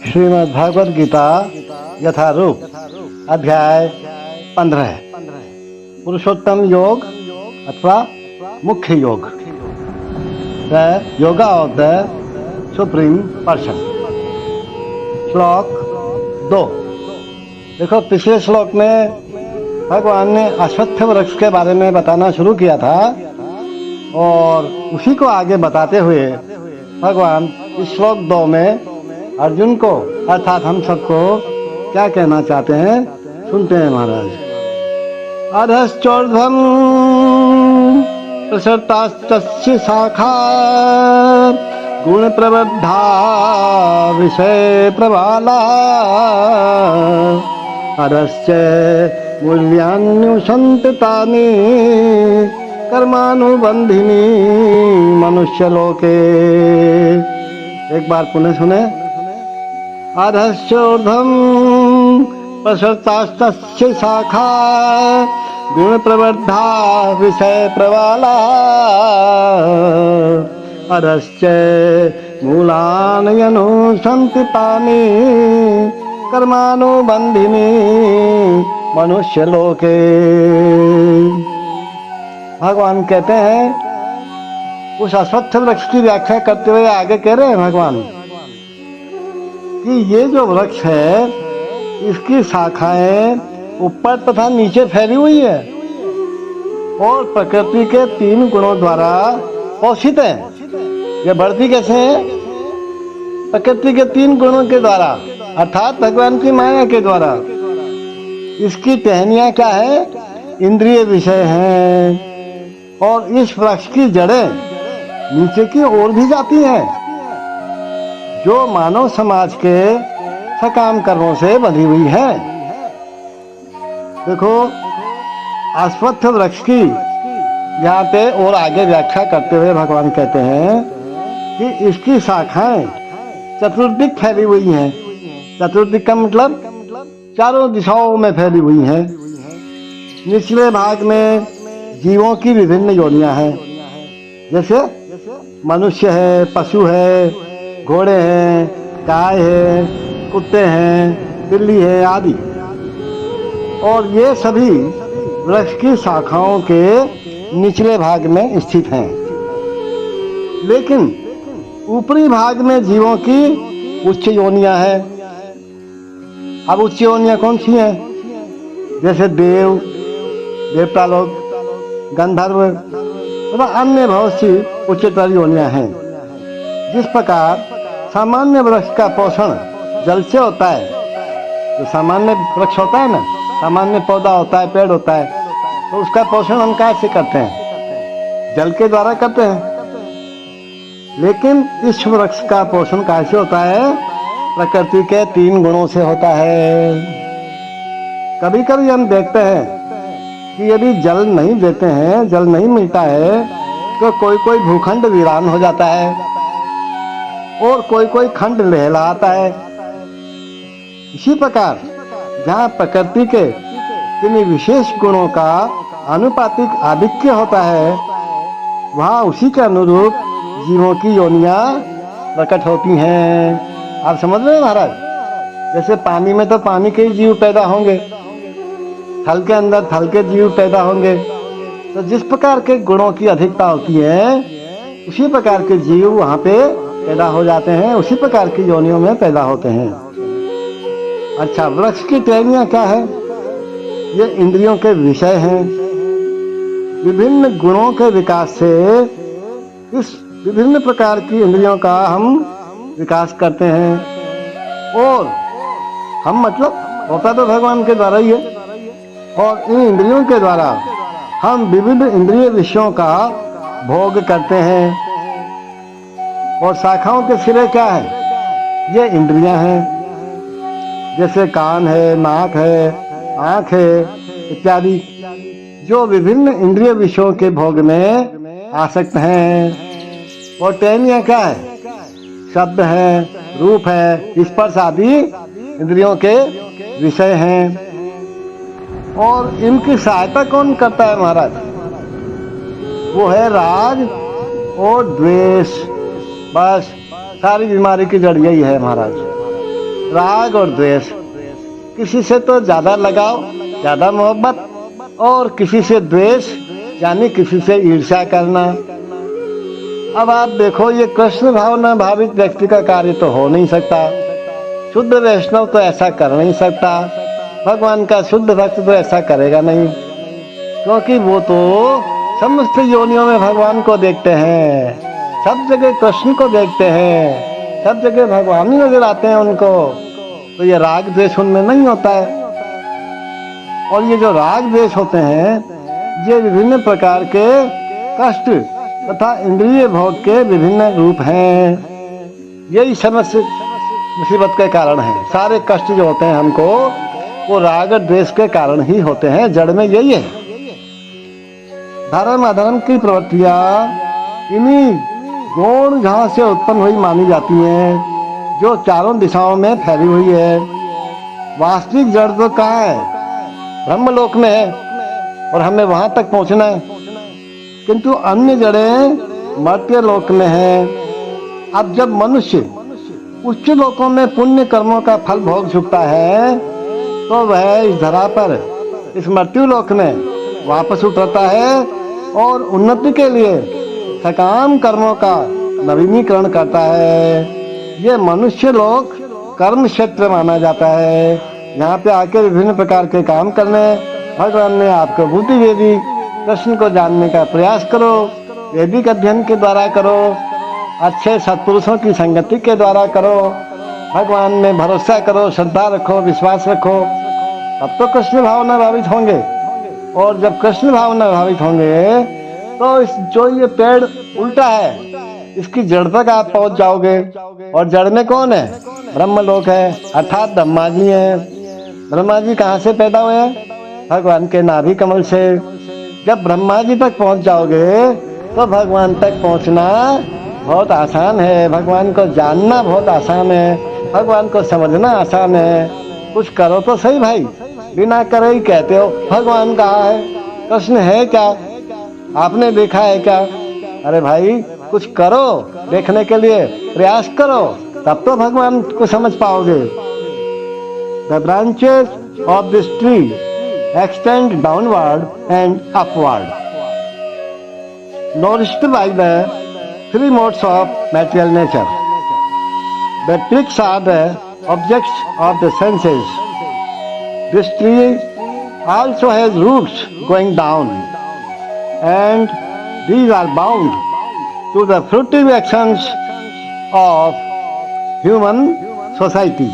श्रीमद् भागवत गीता यथारूप अध्याय 15 पुरुषोत्तम योग अथवा मुख्य योग। The yoga of the supreme person. श्लोक 2। देखो, पिछले श्लोक में भगवान ने अश्वत्थ वृक्ष के बारे में बताना शुरू किया था और उसी को आगे बताते हुए भगवान इस श्लोक 2 में अर्जुन को अर्थात हम सबको क्या कहना चाहते हैं, सुनते हैं महाराज। अधश्चोर्ध्वं प्रसृतास्तस्य शाखा गुण प्रवृद्धा विषय प्रवाला अधश्च मूल्यान्युशन्ति तानि कर्मानुबन्धिनी मनुष्यलोके। एक बार पुनः सुने। अधश्चोर्ध्वं प्रसृतास्तस्य शाखा गुण प्रवृद्धा विषय प्रवाला अधश्च मूलान्यनुशन्ति तानि कर्मानुबन्धिनी मनुष्यलोके। भगवान कहते हैं, उस अश्वत्थ वृक्ष की व्याख्या करते हुए आगे कह रहे हैं भगवान कि ये जो वृक्ष है इसकी शाखाएं ऊपर तथा नीचे फैली हुई है और प्रकृति के 3 गुणों द्वारा पोषित है। ये बढ़ती कैसे है? प्रकृति के 3 गुणों के द्वारा अर्थात भगवान की माया के द्वारा। इसकी टहनियां क्या है? इंद्रिय विषय हैं और इस वृक्ष की जड़ें नीचे की ओर भी जाती हैं जो मानव समाज के सकाम कर्मों से बंधी हुई है। देखो, अश्वत्थ वृक्ष की यहाँ पे और आगे व्याख्या करते हुए भगवान कहते हैं कि इसकी शाखाएं चतुर्दिक फैली हुई हैं। चतुर्दिक का मतलब चारों दिशाओं में फैली हुई हैं। निचले भाग में जीवों की विभिन्न योनियां हैं, जैसे मनुष्य है, पशु है, घोड़े हैं, गाय है, कुत्ते हैं, बिल्ली है आदि। और ये सभी वृक्ष की शाखाओं के निचले भाग में स्थित हैं। लेकिन ऊपरी भाग में जीवों की उच्च योनियां हैं। अब उच्च योनियां कौन सी हैं? जैसे देव, देवता लोग, गंधर्व तथा अन्य बहुत सी उच्चतर योनियां हैं। जिस प्रकार सामान्य वृक्ष का पोषण जल से होता है, जो सामान्य वृक्ष होता है ना, सामान्य पौधा होता है, पेड़ होता है, तो उसका पोषण हम कैसे करते हैं? जल के द्वारा करते हैं। लेकिन इस वृक्ष का पोषण कैसे होता है? प्रकृति के 3 गुणों से होता है। कभी कभी हम देखते हैं कि यदि जल नहीं देते हैं, जल नहीं मिलता है, तो कोई कोई भूखंड वीरान हो जाता है और कोई कोई खंड लहलाता है। इसी प्रकार जहाँ प्रकृति के किन्हीं विशेष गुणों का आनुपातिक आधिक्य होता है, वहाँ उसी के अनुरूप जीवों की योनियां प्रकट होती हैं। आप समझ रहे हैं महाराज? जैसे पानी में तो पानी के जीव पैदा होंगे, थल के अंदर थल के जीव पैदा होंगे। तो जिस प्रकार के गुणों की अधिकता होती है, उसी प्रकार के जीव वहाँ पे पैदा हो जाते हैं, उसी प्रकार की योनियों में पैदा होते हैं। अच्छा, वृक्ष की टहनियां क्या है? ये इंद्रियों के विषय हैं। विभिन्न गुणों के विकास से इस विभिन्न प्रकार की इंद्रियों का हम विकास करते हैं। और हम मतलब होता तो भगवान के द्वारा ही है। और इन इंद्रियों के द्वारा हम विभिन्न इंद्रिय विषयों का भोग करते हैं। और शाखाओं के सिरे क्या है? ये इंद्रियां हैं, जैसे कान है, नाक है, आँख है इत्यादि, जो विभिन्न इंद्रिय विषयों के भोग में आसक्त हैं। और टहनियां क्या है? शब्द है, रूप है, स्पर्श आदि इंद्रियों के विषय हैं। और इनकी सहायता कौन करता है महाराज? वो है राग और द्वेष। बस सारी बीमारी की जड़ यही है महाराज। राग और द्वेष, किसी से तो ज्यादा लगाव, ज्यादा मोहब्बत, और किसी से द्वेष यानी किसी से ईर्ष्या करना। अब आप देखो, ये कृष्ण भावना भावित व्यक्ति का कार्य तो हो नहीं सकता। शुद्ध वैष्णव तो ऐसा कर नहीं सकता। भगवान का शुद्ध भक्त तो ऐसा करेगा नहीं, क्योंकि वो तो समस्त योनियों में भगवान को देखते हैं, सब जगह कृष्ण को देखते हैं, सब जगह भगवान ही नजर आते हैं उनको। तो ये राग द्वेष उनमें नहीं होता है। और ये जो राग द्वेष होते हैं, ये विभिन्न प्रकार के कष्ट तथा इंद्रिय भोग के विभिन्न रूप हैं। यही समस्या मुसीबत के कारण है। सारे कष्ट जो होते हैं हमको, वो राग द्वेष के कारण ही होते हैं। जड़ में यही है। धर्म अधर्म की प्रवृत्तियां इन्हीं गौण जहां से उत्पन्न हुई मानी जाती हैं, जो चारों दिशाओं में फैली हुई है। वास्तविक जड़ तो कहाँ है? ब्रह्मलोक में है, और हमें वहां तक पहुंचना है। किंतु अन्य जड़ें मर्त्य लोक में है। अब जब मनुष्य उच्च लोकों में पुण्य कर्मों का फल भोग चुकता है, तो वह इस धरा पर, इस मृत्यु लोक में वापस उतरता है और उन्नति के लिए सकाम कर्मों का नवीनीकरण करता है। ये मनुष्य लोक कर्म क्षेत्र माना जाता है। यहाँ पे आके विभिन्न प्रकार के काम करने भगवान ने आपको बुद्धि दे दी। कृष्ण को जानने का प्रयास करो, वैदिक अध्ययन के द्वारा करो, अच्छे सत्पुरुषों की संगति के द्वारा करो, भगवान में भरोसा करो, श्रद्धा रखो, विश्वास रखो, तब तो कृष्ण भावना भावित होंगे। और जब कृष्ण भावना भावित होंगे, तो इस जो ये पेड़ उल्टा है, इसकी जड़ तक आप पहुंच जाओगे। और जड़ में कौन है? ब्रह्मलोक है, अर्थात ब्रह्मा जी है। ब्रह्मा जी कहाँ से पैदा हुए हैं? भगवान के नाभि कमल से। जब ब्रह्मा जी तक पहुंच जाओगे, तो भगवान तक पहुंचना बहुत आसान है। भगवान को जानना बहुत आसान है, भगवान को समझना आसान है। कुछ करो तो सही भाई, बिना करे ही कहते हो भगवान कहाँ है, कृष्ण है क्या, आपने देखा है क्या? अरे भाई कुछ करो, देखने के लिए प्रयास करो, तब तो भगवान को समझ पाओगे। The branches of this tree extend downward and upward, nourished by the three modes of material nature. The twigs are the objects of the senses. This tree also has roots going down, and these are bound to the fruitive actions of human society.